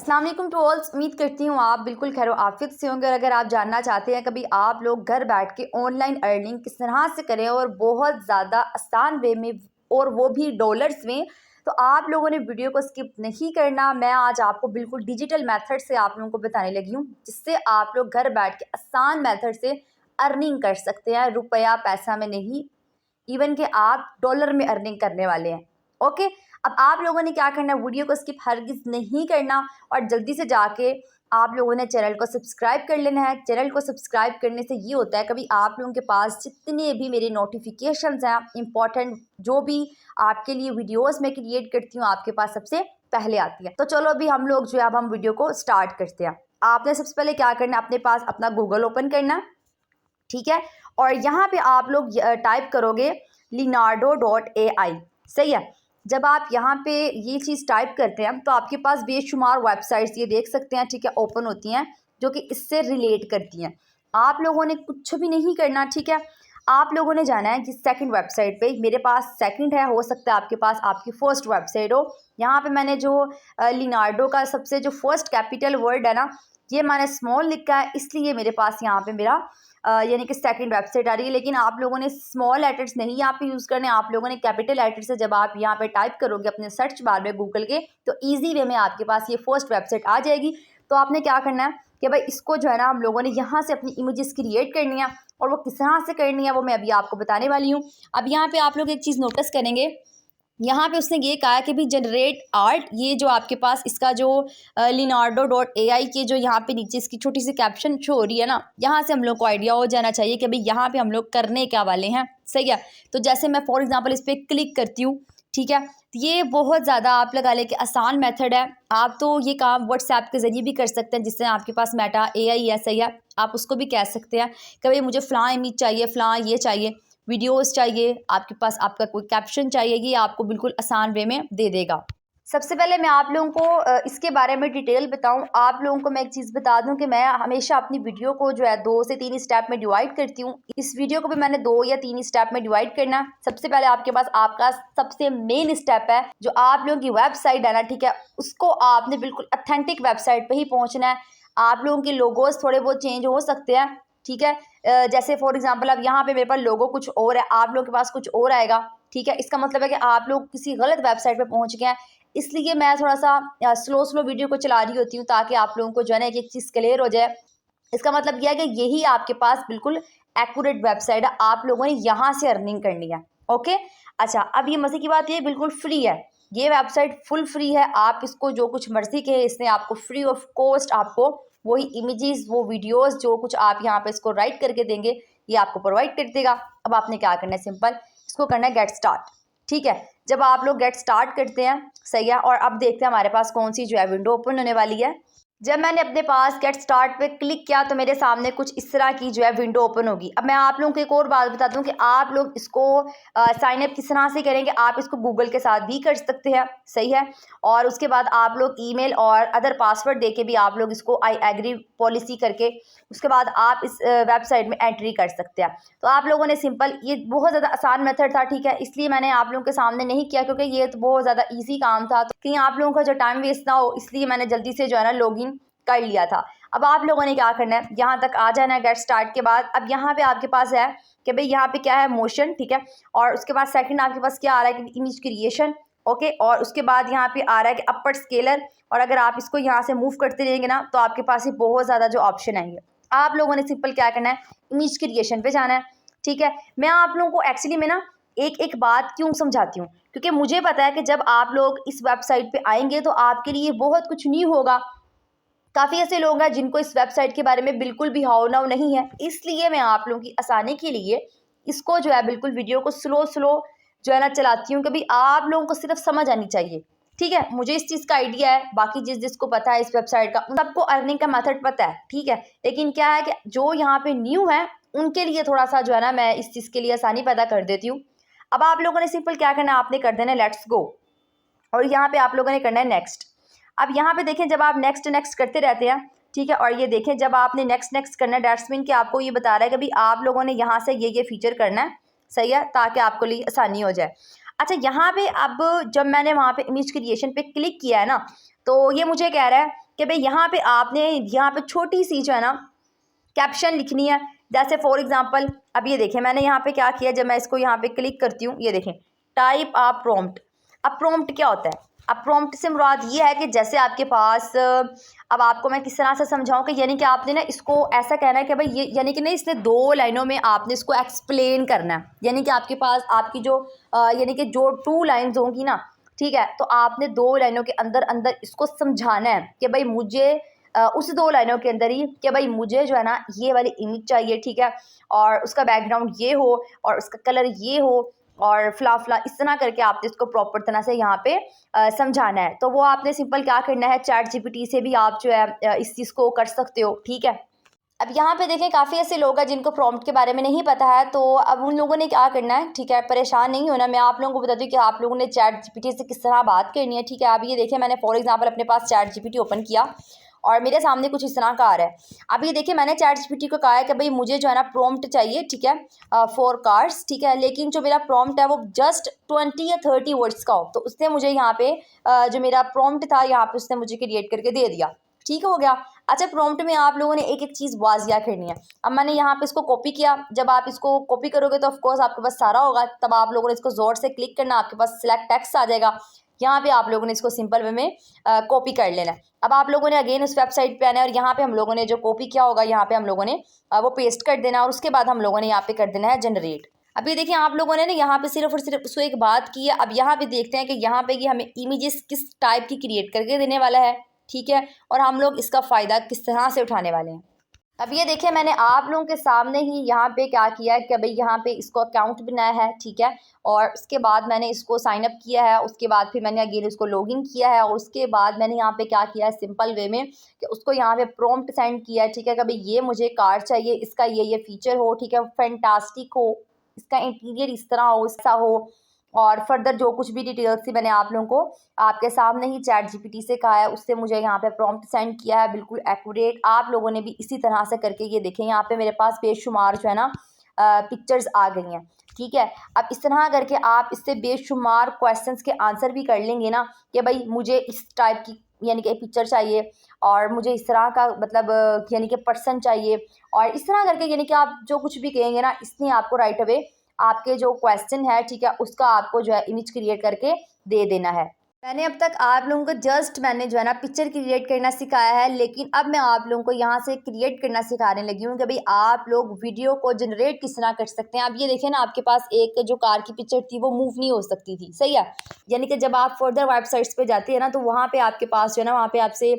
अस्सलाम वालेकुम to all. उम्मीद करती हूँ आप बिल्कुल खैर आफियत से होंगे। और अगर आप जानना चाहते हैं कभी आप लोग घर बैठ के ऑनलाइन अर्निंग किस तरह से करें और बहुत ज़्यादा आसान वे में और वो भी डॉलर्स में, तो आप लोगों ने वीडियो को स्किप नहीं करना। मैं आज आपको बिल्कुल डिजिटल मेथड से आप लोगों को बताने लगी हूँ जिससे आप लोग घर बैठ के आसान मेथड से अर्निंग कर सकते हैं, रुपया पैसा में नहीं, इवन कि आप डॉलर में अर्निंग करने वाले हैं। ओके, अब आप लोगों ने क्या करना है, वीडियो को स्किप हरगिज़ नहीं करना और जल्दी से जाके आप लोगों ने चैनल को सब्सक्राइब कर लेना है। चैनल को सब्सक्राइब करने से ये होता है कभी आप लोगों के पास जितने भी मेरे नोटिफिकेशंस हैं इंपॉर्टेंट, जो भी आपके लिए वीडियोस मैं क्रिएट करती हूँ, आपके पास सबसे पहले आती है। तो चलो अभी हम लोग जो है अब हम वीडियो को स्टार्ट करते हैं। आपने सबसे पहले क्या करना है, अपने पास अपना गूगल ओपन करना है, ठीक है। और यहाँ पे आप लोग टाइप करोगे Leonardo.ai, सही है। जब आप यहाँ पे ये चीज़ टाइप करते हैं तो आपके पास बेशुमार वेबसाइट्स ये देख सकते हैं, ठीक है, ओपन होती हैं जो कि इससे रिलेट करती हैं। आप लोगों ने कुछ भी नहीं करना, ठीक है। आप लोगों ने जाना है कि सेकंड वेबसाइट पे, मेरे पास सेकंड है, हो सकता है आपके पास आपकी फर्स्ट वेबसाइट हो। यहाँ पे मैंने जो लिनार्डो का सबसे जो फर्स्ट कैपिटल वर्ड है ना, ये मैंने स्मॉल लिखा है, इसलिए मेरे पास यहाँ पे मेरा यानी कि सेकंड वेबसाइट आ रही है। लेकिन आप लोगों ने स्मॉल लेटर्स नहीं यहाँ पे यूज़ करने, आप लोगों ने कैपिटल लेटर से जब आप यहाँ पे टाइप करोगे अपने सर्च बार में गूगल के, तो ईजी वे में आपके पास ये फर्स्ट वेबसाइट आ जाएगी। तो आपने क्या करना है कि भाई इसको जो है ना हम लोगों ने यहाँ से अपनी इमेजेस क्रिएट करनी है, और वो किस तरह से करनी है वो मैं अभी आपको बताने वाली हूँ। अब यहाँ पर आप लोग एक चीज़ नोटिस करेंगे, यहाँ पे उसने ये कहा कि भी जनरेट आर्ट, ये जो आपके पास इसका जो Leonardo.ai के जो यहाँ पे नीचे इसकी छोटी सी कैप्शन शो हो रही है ना, यहाँ से हम लोग को आइडिया हो जाना चाहिए कि भाई यहाँ पे हम लोग करने क्या वाले हैं, सही है। तो जैसे मैं फॉर एग्जांपल इस पर क्लिक करती हूँ, ठीक है, तो ये बहुत ज़्यादा आप लगा ले कि आसान मेथड है। आप तो ये काम व्हाट्सएप के ज़रिए भी कर सकते हैं, जिससे आपके पास मेटा AI है, सही है। आप उसको भी कह सकते हैं कि भाई मुझे फ़लाँ इमेज चाहिए, फ़लाँ ये चाहिए, वीडियोस चाहिए, आपके पास आपका कोई कैप्शन चाहिए, ये आपको बिल्कुल आसान वे में दे देगा। सबसे पहले मैं आप लोगों को इसके बारे में डिटेल बताऊं। आप लोगों को मैं एक चीज़ बता दूं कि मैं हमेशा अपनी वीडियो को जो है 2 से 3 स्टेप में डिवाइड करती हूं। इस वीडियो को भी मैंने 2 या 3 स्टेप में डिवाइड करना। सबसे पहले आपके पास आपका सबसे मेन स्टेप है जो आप लोगों की वेबसाइट है ना, ठीक है, उसको आपने बिल्कुल ऑथेंटिक वेबसाइट पर ही पहुँचना है। आप लोगों के लोगोज थोड़े बहुत चेंज हो सकते हैं, ठीक है। जैसे फॉर एग्जांपल अब यहाँ पे मेरे पास लोगो कुछ और है, आप लोगों के पास कुछ और आएगा, ठीक है। इसका मतलब है कि आप लोग किसी गलत वेबसाइट पे पहुंच गए हैं। इसलिए मैं थोड़ा सा स्लो वीडियो को चला रही होती हूँ ताकि आप लोगों को जो है ना एक चीज़ क्लियर हो जाए। इसका मतलब यह है कि यही आपके पास बिल्कुल एक्यूरेट वेबसाइट है, आप लोगों ने यहाँ से अर्निंग करनी है। ओके, अच्छा, अब ये मजे की बात ये बिल्कुल फ्री है, ये वेबसाइट फुल फ्री है। आप इसको जो कुछ मर्जी कहे, इसने आपको फ्री ऑफ कॉस्ट आपको वही इमेजेस, वो वीडियोस जो कुछ आप यहाँ पे इसको राइट करके देंगे, ये आपको प्रोवाइड कर देगा। अब आपने क्या करना है, सिंपल इसको करना है गेट स्टार्ट, ठीक है। जब आप लोग गेट स्टार्ट करते हैं, सही है, और अब देखते हैं हमारे पास कौन सी जो है विंडो ओपन होने वाली है। जब मैंने अपने पास गेट स्टार्ट पे क्लिक किया तो मेरे सामने कुछ इस तरह की जो है विंडो ओपन होगी। अब मैं आप लोगों को एक और बात बता दूं कि आप लोग इसको साइन अप किस तरह से करेंगे। आप इसको गूगल के साथ भी कर सकते हैं, सही है। और उसके बाद आप लोग ईमेल और अदर पासवर्ड देके भी आप लोग इसको आई एग्री पॉलिसी करके उसके बाद आप इस वेबसाइट में एंट्री कर सकते हैं। तो आप लोगों ने सिंपल, ये बहुत ज़्यादा आसान मेथड था, ठीक है, इसलिए मैंने आप लोगों के सामने नहीं किया क्योंकि ये तो बहुत ज़्यादा ईजी काम था, तो कहीं आप लोगों का जो टाइम वेस्ट ना हो, इसलिए मैंने जल्दी से जो है ना लॉगिन कर लिया था। अब आप लोगों ने क्या करना है, यहाँ तक आ जाना है गेट स्टार्ट के बाद। अब यहाँ पे आपके पास है कि भाई यहाँ पे क्या है, मोशन, ठीक है। और उसके बाद सेकंड आपके पास क्या आ रहा है कि इमेज क्रिएशन, ओके। और उसके बाद यहाँ पे आ रहा है कि अपर स्केलर, और अगर आप इसको यहाँ से मूव करते रहेंगे ना तो आपके पास ही बहुत ज़्यादा जो ऑप्शन आएंगे। आप लोगों ने सिंपल क्या करना है, इमेज क्रिएशन पे जाना है, ठीक है। मैं आप लोगों को एक्चुअली में ना एक एक बात क्यों समझाती हूँ, क्योंकि मुझे पता है कि जब आप लोग इस वेबसाइट पे आएंगे तो आपके लिए बहुत कुछ न्यू होगा। काफ़ी ऐसे लोग हैं जिनको इस वेबसाइट के बारे में बिल्कुल भी हाव नाव नहीं है, इसलिए मैं आप लोगों की आसानी के लिए इसको जो है बिल्कुल वीडियो को स्लो जो है ना चलाती हूँ, कभी आप लोगों को सिर्फ समझ आनी चाहिए, ठीक है। मुझे इस चीज़ का आइडिया है, बाकी जिसको पता है इस वेबसाइट का, उन सबको अर्निंग का मेथड पता है, ठीक है। लेकिन क्या है कि जो यहाँ पे न्यू है उनके लिए थोड़ा सा जो है ना मैं इस चीज़ के लिए आसानी पैदा कर देती हूँ। अब आप लोगों ने सिंपल क्या करना है, आपने कर देना है लेट्स गो, और यहाँ पे आप लोगों ने करना है नेक्स्ट। अब यहाँ पे देखें जब आप नेक्स्ट नेक्स्ट करते रहते हैं, ठीक है, और ये देखें जब आपने नेक्स्ट नेक्स्ट करना है, दैट्स मीन कि आपको ये बता रहा है कि भाई आप लोगों ने यहाँ से ये फीचर करना है, सही है, ताकि आपको लिए आसानी हो जाए। अच्छा, यहाँ पे अब जब मैंने वहाँ पे इमेज क्रिएशन पे क्लिक किया है ना, तो ये मुझे कह रहा है कि भाई यहाँ पे आपने यहाँ पे छोटी सी जो है ना कैप्शन लिखनी है। जैसे फॉर एग्जांपल अब ये देखें मैंने यहाँ पे क्या किया, जब मैं इसको यहाँ पे क्लिक करती हूँ, ये देखें टाइप आ प्रॉम्प्ट। अब प्रॉम्प्ट क्या होता है? अब प्रॉम्प्ट से मुराद ये है कि जैसे आपके पास अब आपको मैं किस तरह से समझाऊं कि यानी कि आपने ना इसको ऐसा कहना है कि भाई ये यानी कि नहीं, इसने 2 लाइनों में आपने इसको एक्सप्लेन करना है। यानी कि आपके पास आपकी जो यानी कि जो 2 लाइन्स होंगी ना, ठीक है, तो आपने 2 लाइनों के अंदर अंदर इसको समझाना है कि भाई मुझे उस 2 लाइनों के अंदर ही कि भाई मुझे जो है ना ये वाली इमेज चाहिए, ठीक है, और उसका बैकग्राउंड ये हो और उसका कलर ये हो और फला इस तरह करके आपने इसको प्रॉपर तरह से यहाँ पे समझाना है। तो वो आपने सिंपल क्या करना है, चैट जीपीटी से भी आप जो है इस चीज़ को कर सकते हो, ठीक है। अब यहाँ पे देखें काफ़ी ऐसे लोग हैं जिनको प्रॉम्प्ट के बारे में नहीं पता है, तो अब उन लोगों ने क्या करना है, ठीक है, परेशान नहीं होना। मैं आप लोगों को बता दूँ कि आप लोगों ने चैट जीपीटी से किस तरह बात करनी है, ठीक है। अब ये देखें मैंने फॉर एग्जांपल अपने पास चैट जीपीटी ओपन किया और मेरे सामने कुछ इस तरह का आ रहा है। अब ये देखिए मैंने चैट जीपीटी को कहा है कि भाई मुझे जो है ना प्रॉम्प्ट चाहिए, ठीक है, 4 कार्ड्स, ठीक है, लेकिन जो मेरा प्रॉम्प्ट है वो जस्ट 20 या 30 वर्ड्स का हो। तो उसने मुझे यहाँ पे जो मेरा प्रॉम्प्ट था यहाँ पे उसने मुझे क्रिएट करके दे दिया, ठीक हो गया। अच्छा, प्रॉम्प्ट में आप लोगों ने एक एक चीज़ वाजिया करनी है। अब मैंने यहाँ पे इसको कॉपी किया। जब आप इसको कॉपी करोगे तो ऑफकोर्स आपके पास सारा होगा, तब आप लोगों ने इसको ज़ोर से क्लिक करना, आपके पास सिलेक्ट टेक्स्ट आ जाएगा। यहाँ पे आप लोगों ने इसको सिंपल वे में कॉपी कर लेना है। अब आप लोगों ने अगेन उस वेबसाइट पे आना है और यहाँ पे हम लोगों ने जो कॉपी किया होगा यहाँ पे हम लोगों ने वो पेस्ट कर देना और उसके बाद हम लोगों ने यहाँ पे कर देना है जनरेट। अब ये देखिए आप लोगों ने ना यहाँ पे सिर्फ और सिर्फ उसको एक बात की है। अब यहाँ पे देखते हैं कि यहाँ पे हमें इमेजेस किस टाइप की क्रिएट करके देने वाला है, ठीक है, और हम लोग इसका फ़ायदा किस तरह से उठाने वाले हैं। अब ये देखिए मैंने आप लोगों के सामने ही यहाँ पे क्या किया है कि भाई यहाँ पे इसको अकाउंट बनाया है, ठीक है, और उसके बाद मैंने इसको साइन अप किया है। उसके बाद फिर मैंने अगेन इसको लॉगिन किया है और उसके बाद मैंने यहाँ पे क्या किया है सिंपल वे में कि उसको यहाँ पे प्रॉम्प्ट सेंड किया है, ठीक है, कि भाई ये मुझे कार चाहिए, इसका ये फीचर हो, ठीक है, फैंटास्टिक हो, इसका इंटीरियर इस तरह हो, ऐसा हो, और फर्दर जो कुछ भी डिटेल्स थी मैंने आप लोगों को आपके सामने ही चैट जीपीटी से कहा है, उससे मुझे यहाँ पे प्रॉम्प्ट सेंड किया है, बिल्कुल एक्यूरेट। आप लोगों ने भी इसी तरह से करके ये देखें यहाँ पे मेरे पास बेशुमार जो है ना पिक्चर्स आ गई हैं, ठीक है। अब इस तरह करके आप इससे बेशुमार क्वेश्चंस के आंसर भी कर लेंगे ना कि भाई मुझे इस टाइप की यानी कि पिक्चर चाहिए और मुझे इस तरह का मतलब यानी कि पर्सन चाहिए, और इस तरह करके यानी कि आप जो कुछ भी कहेंगे ना इसने आपको राइट अवे आपके जो क्वेश्चन है, ठीक है, उसका आपको जो है इमेज क्रिएट करके दे देना है। मैंने अब तक आप लोगों को मैंने जो है ना पिक्चर क्रिएट करना सिखाया है, लेकिन अब मैं आप लोगों को यहाँ से क्रिएट करना सिखाने लगी हूँ कि भाई आप लोग वीडियो को जनरेट किस तरह कर सकते हैं। अब ये देखिए ना आपके पास एक जो कार की पिक्चर थी वो मूव नहीं हो सकती थी, सही है, यानी कि जब आप फर्दर वेबसाइट्स पे जाते हैं ना तो वहाँ पे आपके पास जो है ना वहाँ पे आपसे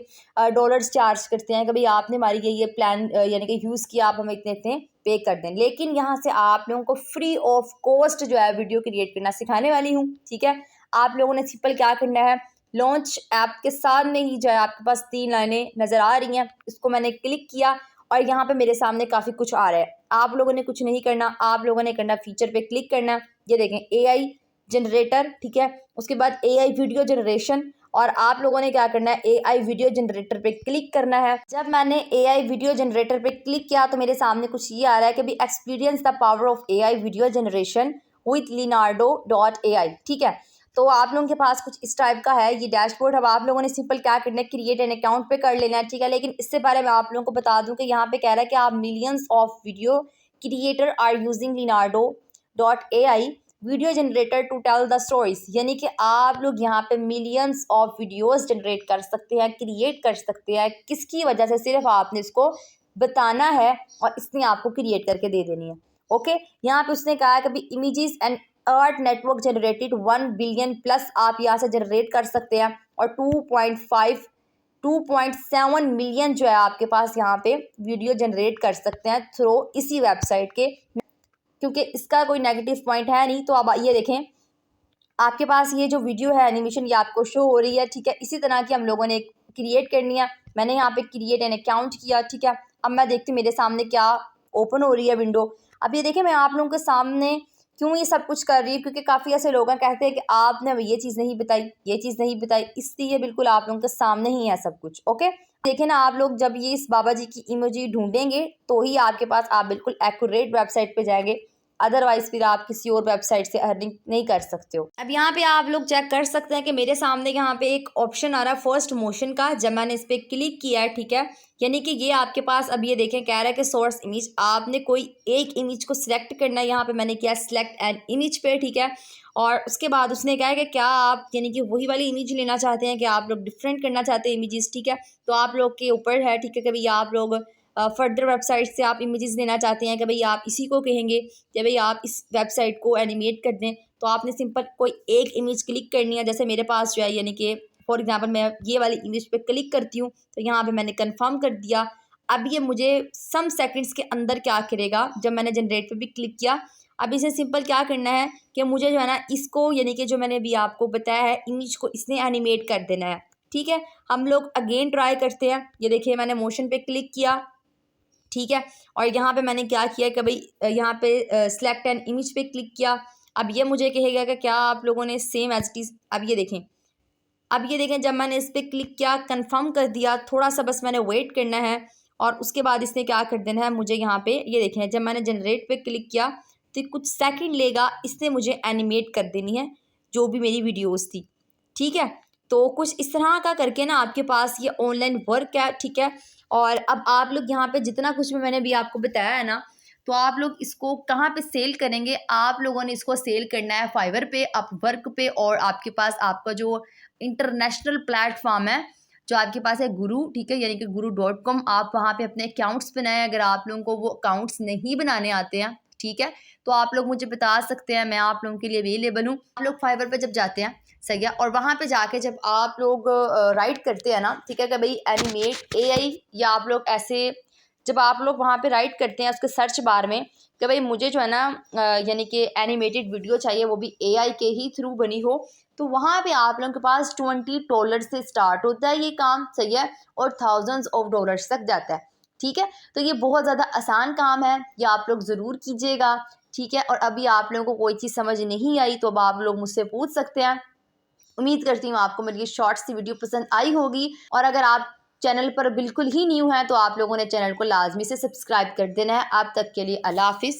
डॉलर्स चार्ज करते हैं कि भाई आपने हमारी ये प्लान यानी कि यूज़ किया, आप हमें इतने इतने पे कर दें। लेकिन यहाँ से आप लोगों को फ्री ऑफ कॉस्ट जो है वीडियो क्रिएट करना सिखाने वाली हूँ, ठीक है। आप लोगों ने सिंपल क्या करना है, लॉन्च ऐप के सामने ही जो है आपके पास 3 लाइनें नज़र आ रही हैं, इसको मैंने क्लिक किया और यहाँ पे मेरे सामने काफ़ी कुछ आ रहा है। आप लोगों ने कुछ नहीं करना, आप लोगों ने करना फीचर पे क्लिक करना। ये देखें AI जनरेटर, ठीक है, उसके बाद AI वीडियो जनरेशन, और आप लोगों ने क्या करना है AI वीडियो जनरेटर पे क्लिक करना है। जब मैंने AI वीडियो जनरेटर पे क्लिक किया तो मेरे सामने कुछ ये आ रहा है कि भी experience the power of AI video generation with Leonardo.ai, ठीक है। तो आप लोगों के पास कुछ इस टाइप का है ये डैशबोर्ड। अब आप लोगों ने सिंपल क्या करना है, क्रिएट एन अकाउंट पे कर लेना है, ठीक है। लेकिन इससे पहले मैं आप लोगों को बता दूं कि यहाँ पे कह रहा है कि आप millions of video creator are using Leonardo.ai video generator to tell the stories, यानी कि आप लोग यहाँ पे मिलियंस ऑफ वीडियोस जनरेट कर सकते हैं, क्रिएट कर सकते हैं। किसकी वजह से? सिर्फ आपने इसको बताना है और इसने आपको क्रिएट करके दे देनी है, ओके। यहाँ पे उसने कहा है कि images and art network generated 1 billion plus आप यहाँ से जनरेट कर सकते हैं, और 2.7 मिलियन जो है आपके पास यहाँ पे वीडियो जनरेट कर सकते हैं थ्रू इसी वेबसाइट के, क्योंकि इसका कोई नेगेटिव पॉइंट है नहीं। तो अब ये देखें आपके पास ये जो वीडियो है एनिमेशन ये आपको शो हो रही है, ठीक है। इसी तरह की हम लोगों ने क्रिएट करनी है। मैंने यहाँ पे क्रिएट एन अकाउंट किया, ठीक है। अब मैं देखती हूँ मेरे सामने क्या ओपन हो रही है विंडो। अब ये देखिए मैं आप लोगों के सामने क्यों ये सब कुछ कर रही हूँ, क्योंकि काफ़ी ऐसे लोग हैं कहते हैं कि आपने ये चीज़ नहीं बताई, ये चीज़ नहीं बताई, इसलिए बिल्कुल आप लोगों के सामने ही है सब कुछ, ओके। देखिए ना आप लोग जब ये इस बाबा जी की इमोजी ढूंढेंगे तो ही आपके पास आप बिल्कुल एक्यूरेट वेबसाइट पे जाएंगे। अदरवाइज़ फिर आप किसी और वेबसाइट से अर्निंग नहीं कर सकते हो। अब यहाँ पे आप लोग चेक कर सकते हैं कि मेरे सामने यहाँ पे एक ऑप्शन आ रहा है फर्स्ट मोशन का। जब मैंने इस पर क्लिक किया है, ठीक है, यानी कि ये आपके पास अब ये देखें कह रहा है कि सोर्स इमेज, आपने कोई एक इमेज को सिलेक्ट करना है। यहाँ पे मैंने किया सिलेक्ट एन इमेज पे, ठीक है, और उसके बाद उसने कहा है कि क्या आप यानी कि वही वाली इमेज लेना चाहते हैं कि आप लोग डिफरेंट करना चाहते हैं इमेजेस, ठीक है। तो आप लोग के ऊपर है, ठीक है, कि भाई आप लोग फर्दर वेबसाइट से आप इमेजेस लेना चाहते हैं कि भाई आप इसी को कहेंगे कि भाई आप इस वेबसाइट को एनिमेट कर दें, तो आपने सिंपल कोई एक इमेज क्लिक करनी है। जैसे मेरे पास जो है यानी कि फॉर एग्जांपल मैं ये वाली इमेज पे क्लिक करती हूँ, तो यहाँ पे मैंने कंफर्म कर दिया। अब ये मुझे सम सेकंड्स के अंदर क्या करेगा, जब मैंने जनरेट पे भी क्लिक किया, अब इसे सिंपल क्या करना है कि मुझे जो है ना इसको यानी कि जो मैंने अभी आपको बताया है इमेज को इसने एनिमेट कर देना है, ठीक है। हम लोग अगेन ट्राई करते हैं। ये देखिए मैंने मोशन पे क्लिक किया, ठीक है, और यहाँ पे मैंने क्या किया कि भाई यहाँ पे सिलेक्ट एन इमेज पे क्लिक किया। अब ये मुझे कहेगा कि क्या आप लोगों ने सेम एज इट इज़, अब ये देखें जब मैंने इस पर क्लिक किया, कंफर्म कर दिया, थोड़ा सा बस मैंने वेट करना है और उसके बाद इसने क्या कर देना है मुझे यहाँ पे ये देखें जब मैंने जनरेट पे क्लिक किया तो कुछ सेकंड लेगा, इसने मुझे एनिमेट कर देनी है जो भी मेरी वीडियोस थी, ठीक है। तो कुछ इस तरह का करके ना आपके पास ये ऑनलाइन वर्क है, ठीक है। और अब आप लोग यहाँ पे जितना कुछ भी मैंने अभी आपको बताया है ना, तो आप लोग इसको कहाँ पे सेल करेंगे, आप लोगों ने इसको सेल करना है फाइवर पे, अपवर्क पे, और आपके पास आपका जो इंटरनेशनल प्लेटफॉर्म है जो आपके पास है गुरु, ठीक है, यानी कि guru.com, आप वहाँ पे अपने अकाउंट्स बनाएं। अगर आप लोगों को वो अकाउंट्स नहीं बनाने आते हैं, ठीक है, तो आप लोग मुझे बता सकते हैं, मैं आप लोगों के लिए अवेलेबल हूँ। आप लोग फाइवर पे जब जाते हैं, सही है, और वहाँ पे जाके जब आप लोग राइट करते हैं ना, ठीक है, कि भाई एनिमेट AI, या आप लोग ऐसे जब आप लोग वहाँ पे राइट करते हैं उसके सर्च बार में कि भाई मुझे जो है ना यानी कि एनिमेटेड वीडियो चाहिए, वो भी AI के ही थ्रू बनी हो, तो वहाँ पे आप लोगों के पास $20 से स्टार्ट होता है ये काम, सही है, और थाउजेंड्स ऑफ डॉलर्स तक जाता है, ठीक है। तो ये बहुत ज़्यादा आसान काम है, ये आप लोग ज़रूर कीजिएगा, ठीक है। और अभी आप लोगों को कोई चीज़ समझ नहीं आई तो अब आप लोग मुझसे पूछ सकते हैं। उम्मीद करती हूँ आपको मेरी ये शॉर्ट सी वीडियो पसंद आई होगी, और अगर आप चैनल पर बिल्कुल ही न्यू हैं तो आप लोगों ने चैनल को लाजमी से सब्सक्राइब कर देना है। अब तक के लिए अल्लाह हाफिज़।